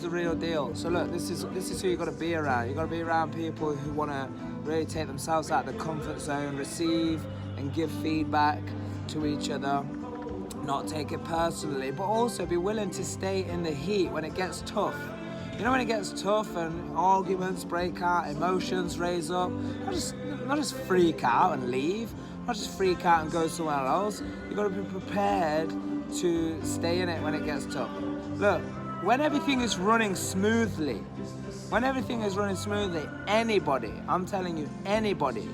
the real deal. So look, this is who you got to be around. You got to be around people who want to really take themselves out of the comfort zone, receive and give feedback to each other, not take it personally, but also be willing to stay in the heat when it gets tough. You know, when it gets tough and arguments break out, emotions raise up, not just freak out and leave, not just freak out and go somewhere else. You got to be prepared to stay in it when it gets tough. Look, when everything is running smoothly, anybody, I'm telling you, anybody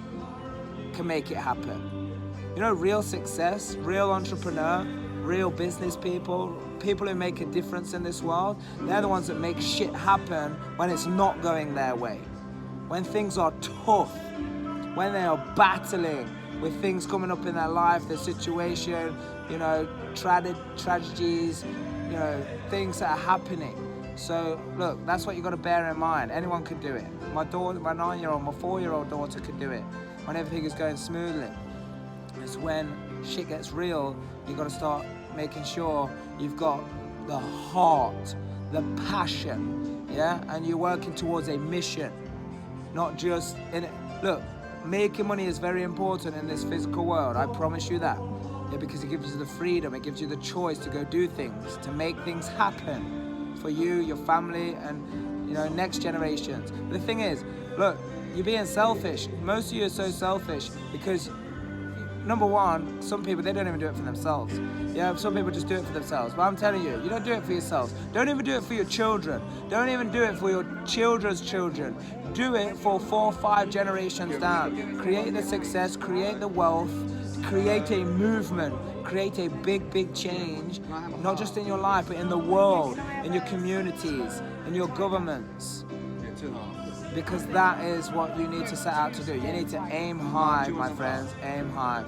can make it happen. You know, real success, real entrepreneur, real business people who make a difference in this world, they're the ones that make shit happen when it's not going their way. When things are tough, when they are battling with things coming up in their life, their situation, you know, tragedies, you know, things that are happening. So look, that's what you got to bear in mind. Anyone could do it. My 9-year-old, my 4-year-old daughter could do it when everything is going smoothly. It's when shit gets real, you got to start making sure you've got the heart, the passion, yeah, and you're working towards a mission, not just in it. Look, making money is very important in this physical world. I promise you that. Yeah, because it gives you the freedom, it gives you the choice to go do things, to make things happen for you, your family, and, you know, next generations. But the thing is, look, you're being selfish. Most of you are so selfish because, number one, some people, they don't even do it for themselves. Yeah, some people just do it for themselves. But I'm telling you, you don't do it for yourselves. Don't even do it for your children. Don't even do it for your children's children. Do it for 4 or 5 generations down. Create the success, create the wealth, create a movement, create a big, big change, not just in your life, but in the world, in your communities, in your governments. Because that is what you need to set out to do. You need to aim high, my friends, aim high.